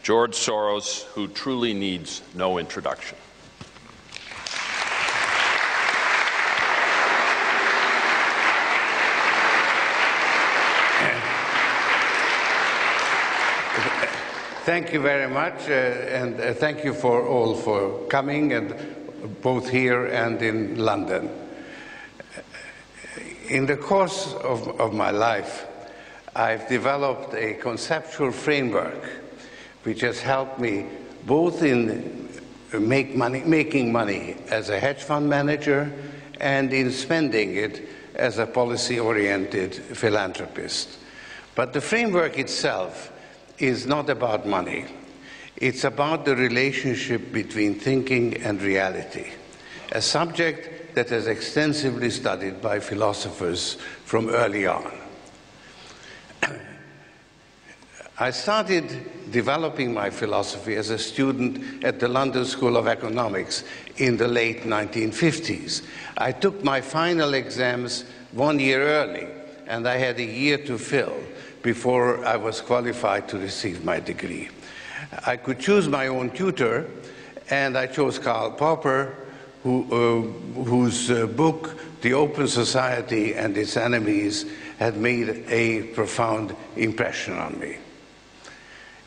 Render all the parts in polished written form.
George Soros, who truly needs no introduction. Thank you very much, and thank you for coming, and both here and in London. In the course of my life, I've developed a conceptual framework which has helped me both in making money as a hedge fund manager and in spending it as a policy-oriented philanthropist. But the framework itself is not about money. It's about the relationship between thinking and reality, a subject that is extensively studied by philosophers from early on. I started developing my philosophy as a student at the London School of Economics in the late 1950s. I took my final exams 1 year early, and I had a year to fill before I was qualified to receive my degree. I could choose my own tutor, and I chose Karl Popper, whose book, The Open Society and Its Enemies, had made a profound impression on me.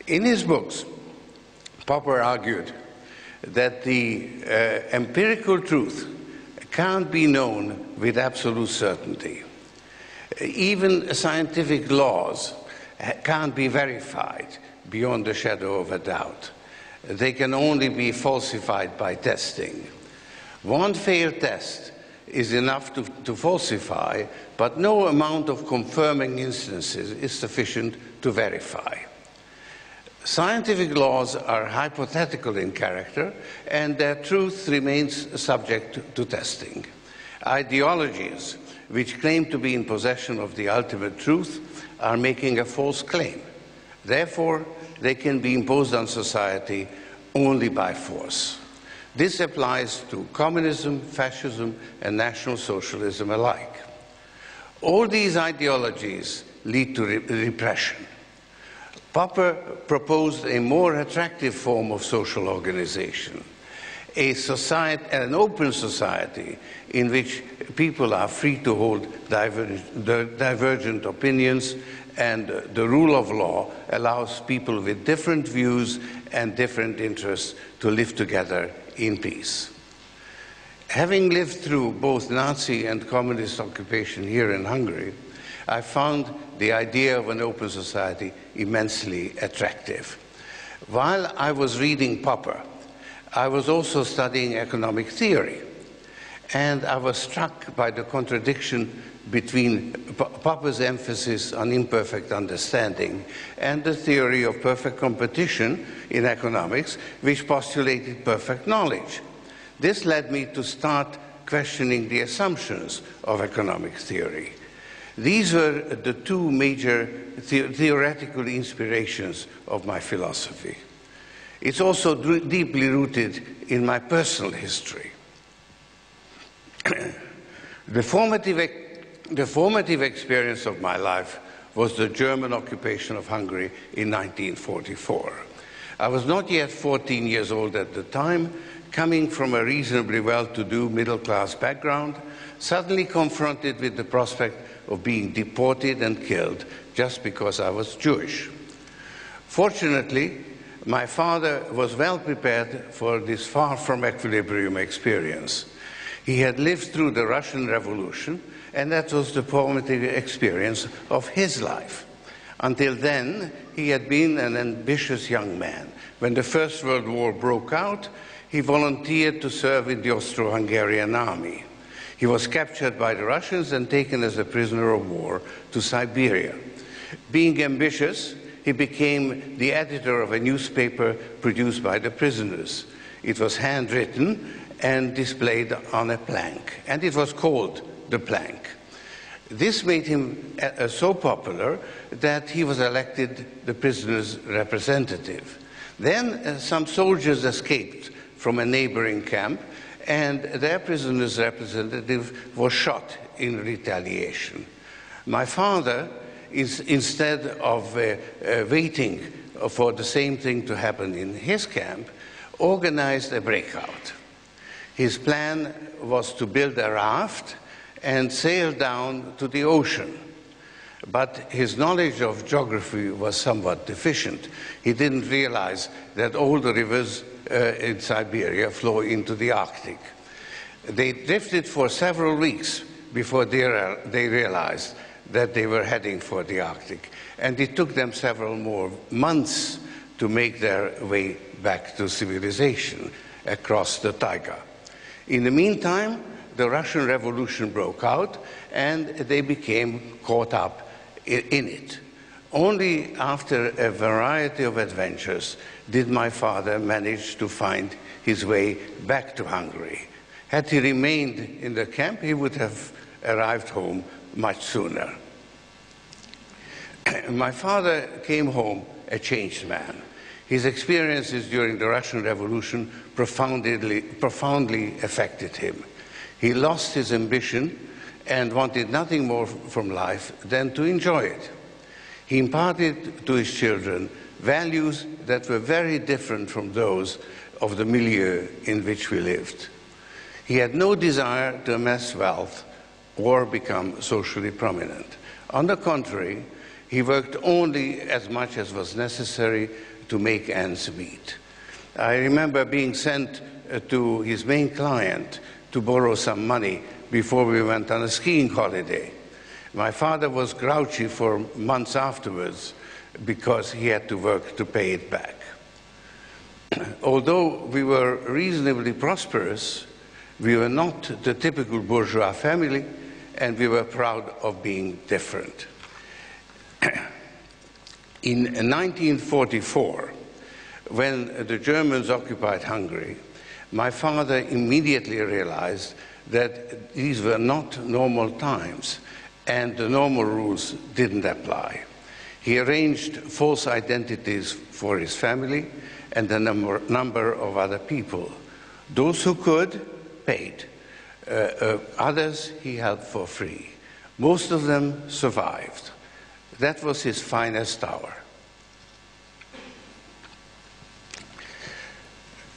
In his books, Popper argued that the empirical truth can't be known with absolute certainty. Even scientific laws can't be verified beyond the shadow of a doubt. They can only be falsified by testing. One failed test is enough to falsify, but no amount of confirming instances is sufficient to verify. Scientific laws are hypothetical in character, and their truth remains subject to testing. Ideologies which claim to be in possession of the ultimate truth are making a false claim. Therefore, they can be imposed on society only by force. This applies to communism, fascism, and National Socialism alike. All these ideologies lead to repression. Popper proposed a more attractive form of social organization, an open society in which people are free to hold divergent opinions, and the rule of law allows people with different views and different interests to live together in peace. Having lived through both Nazi and communist occupation here in Hungary, I found the idea of an open society immensely attractive. While I was reading Popper, I was also studying economic theory, and I was struck by the contradiction between Popper's emphasis on imperfect understanding and the theory of perfect competition in economics, which postulated perfect knowledge. This led me to start questioning the assumptions of economic theory. These were the two major theoretical inspirations of my philosophy. It's also deeply rooted in my personal history. The formative experience of my life was the German occupation of Hungary in 1944. I was not yet 14 years old at the time, coming from a reasonably well-to-do middle-class background, suddenly confronted with the prospect of being deported and killed just because I was Jewish. Fortunately, my father was well prepared for this far-from-equilibrium experience. He had lived through the Russian Revolution, and that was the formative experience of his life. Until then, he had been an ambitious young man. When the First World War broke out, he volunteered to serve in the Austro-Hungarian army. He was captured by the Russians and taken as a prisoner of war to Siberia. Being ambitious, he became the editor of a newspaper produced by the prisoners. It was handwritten and displayed on a plank, and it was called The Plank. This made him so popular that he was elected the prisoners' representative. Then some soldiers escaped from a neighboring camp, and their prisoner's representative was shot in retaliation. My father, instead of waiting for the same thing to happen in his camp, organized a breakout. His plan was to build a raft and sail down to the ocean. But his knowledge of geography was somewhat deficient. He didn't realize that all the rivers in Siberia flow into the Arctic. They drifted for several weeks before they realized that they were heading for the Arctic. And it took them several more months to make their way back to civilization across the taiga. In the meantime, the Russian Revolution broke out, and they became caught up in it. Only after a variety of adventures did my father manage to find his way back to Hungary. Had he remained in the camp, he would have arrived home much sooner. My father came home a changed man. His experiences during the Russian Revolution profoundly affected him. He lost his ambition and wanted nothing more from life than to enjoy it. He imparted to his children values that were very different from those of the milieu in which we lived. He had no desire to amass wealth or become socially prominent. On the contrary, he worked only as much as was necessary to make ends meet. I remember being sent to his main client to borrow some money before we went on a skiing holiday. My father was grouchy for months afterwards because he had to work to pay it back. Although we were reasonably prosperous, we were not the typical bourgeois family, and we were proud of being different. In 1944, when the Germans occupied Hungary, my father immediately realized that these were not normal times, and the normal rules didn't apply. He arranged false identities for his family and a number of other people. Those who could, paid. Others he helped for free. Most of them survived. That was his finest hour.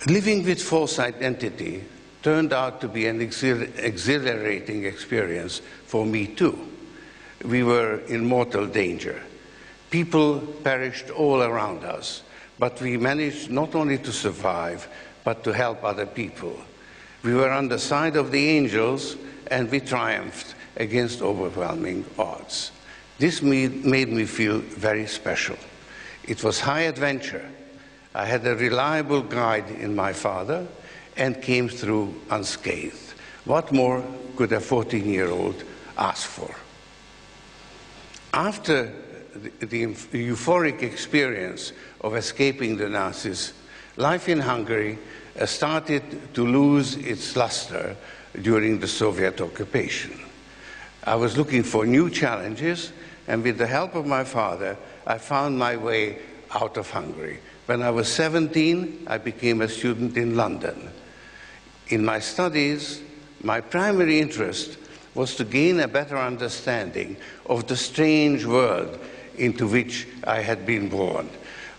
Living with false identity turned out to be an exhilarating experience for me too. We were in mortal danger. People perished all around us, but we managed not only to survive, but to help other people. We were on the side of the angels, and we triumphed against overwhelming odds. This made me feel very special. It was high adventure. I had a reliable guide in my father and came through unscathed. What more could a 14-year-old ask for? After the euphoric experience of escaping the Nazis, life in Hungary started to lose its luster during the Soviet occupation. I was looking for new challenges, and with the help of my father, I found my way out of Hungary. When I was 17, I became a student in London. In my studies, my primary interest was to gain a better understanding of the strange world into which I had been born.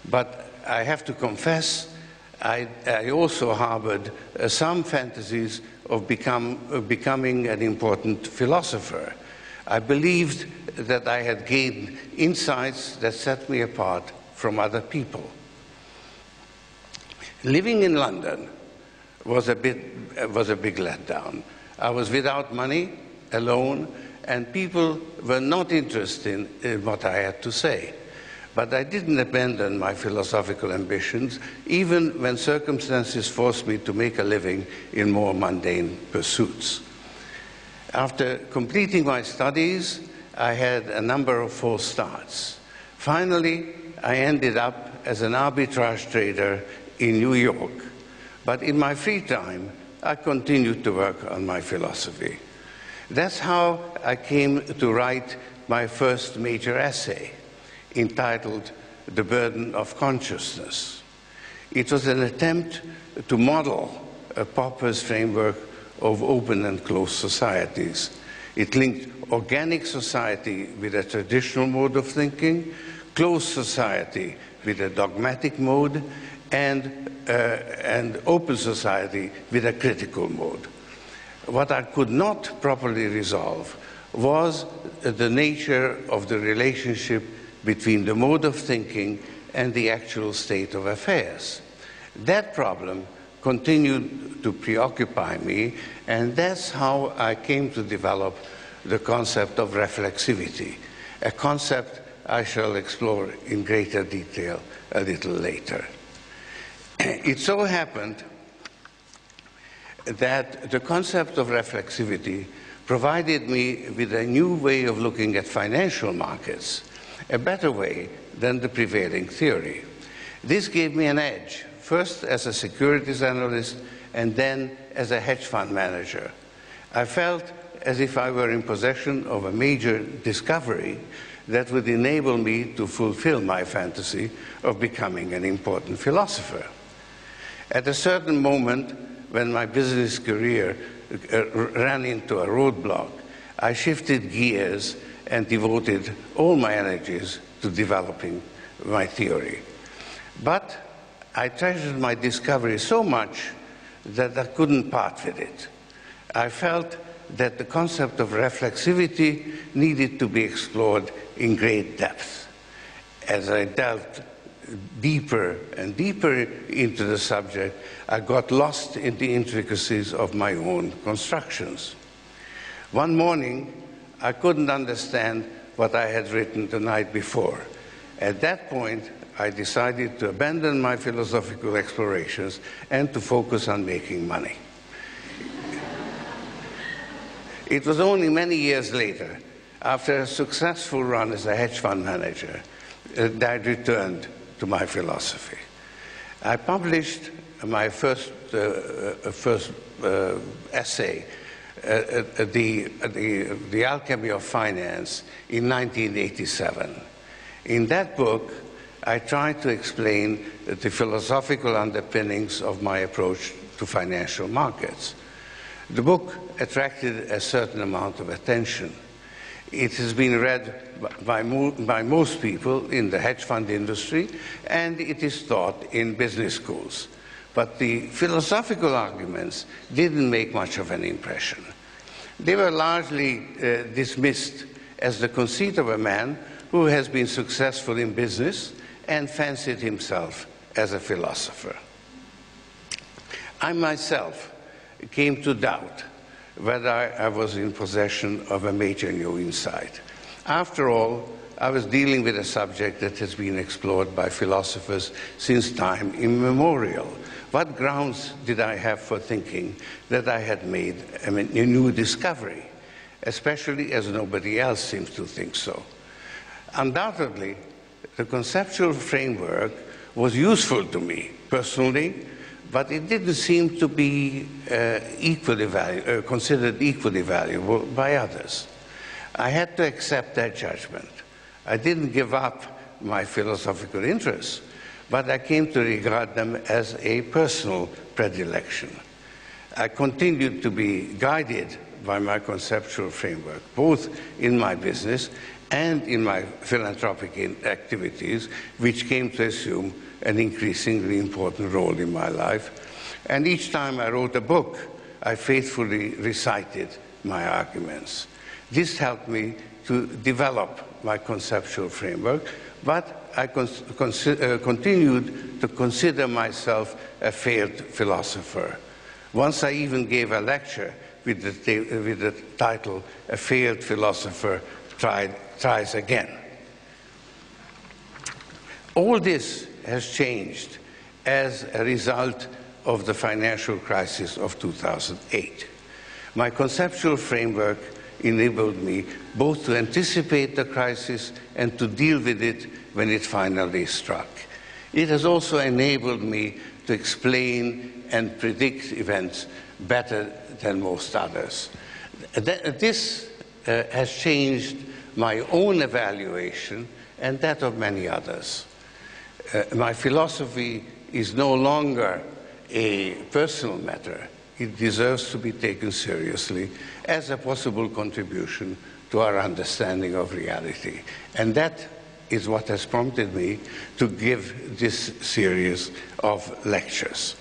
But I have to confess, I also harbored some fantasies of becoming an important philosopher. I believed that I had gained insights that set me apart from other people. Living in London was a big letdown. I was without money, alone, and people were not interested in what I had to say. But I didn't abandon my philosophical ambitions, even when circumstances forced me to make a living in more mundane pursuits. After completing my studies, I had a number of false starts. Finally, I ended up as an arbitrage trader in New York. But in my free time, I continued to work on my philosophy. That's how I came to write my first major essay, entitled The Burden of Consciousness. It was an attempt to model a Popper's framework of open and closed societies. It linked organic society with a traditional mode of thinking, closed society with a dogmatic mode, and open society with a critical mode. What I could not properly resolve was the nature of the relationship between the mode of thinking and the actual state of affairs. That problem continued to preoccupy me, and that's how I came to develop the concept of reflexivity, a concept I shall explore in greater detail a little later. It so happened that the concept of reflexivity provided me with a new way of looking at financial markets, a better way than the prevailing theory. This gave me an edge, first as a securities analyst and then as a hedge fund manager. I felt as if I were in possession of a major discovery that would enable me to fulfill my fantasy of becoming an important philosopher. At a certain moment, when my business career ran into a roadblock, I shifted gears and devoted all my energies to developing my theory. But I treasured my discovery so much that I couldn't part with it. I felt that the concept of reflexivity needed to be explored in great depth. As I delved deeper and deeper into the subject, I got lost in the intricacies of my own constructions. One morning, I couldn't understand what I had written the night before. At that point, I decided to abandon my philosophical explorations and to focus on making money. It was only many years later, after a successful run as a hedge fund manager, that I returned to my philosophy. I published my first essay, The Alchemy of Finance, in 1987. In that book, I tried to explain the philosophical underpinnings of my approach to financial markets. The book attracted a certain amount of attention. It has been read by most people in the hedge fund industry, and it is taught in business schools. But the philosophical arguments didn't make much of an impression. They were largely dismissed as the conceit of a man who has been successful in business and fancied himself as a philosopher. I myself came to doubt whether I was in possession of a major new insight. After all, I was dealing with a subject that has been explored by philosophers since time immemorial. What grounds did I have for thinking that I had made a new discovery, especially as nobody else seems to think so? Undoubtedly, the conceptual framework was useful to me personally, but it didn't seem to be considered equally valuable by others. I had to accept that judgment. I didn't give up my philosophical interests, but I came to regard them as a personal predilection. I continued to be guided by my conceptual framework, both in my business and in my philanthropic activities, which came to assume an increasingly important role in my life. And each time I wrote a book, I faithfully recited my arguments. This helped me to develop my conceptual framework, but I continued to consider myself a failed philosopher. Once I even gave a lecture with the title, "A Failed Philosopher Tries Again." All this has changed as a result of the financial crisis of 2008. My conceptual framework enabled me both to anticipate the crisis and to deal with it when it finally struck. It has also enabled me to explain and predict events better than most others. This has changed my own evaluation and that of many others. My philosophy is no longer a personal matter. It deserves to be taken seriously as a possible contribution to our understanding of reality. And that is what has prompted me to give this series of lectures.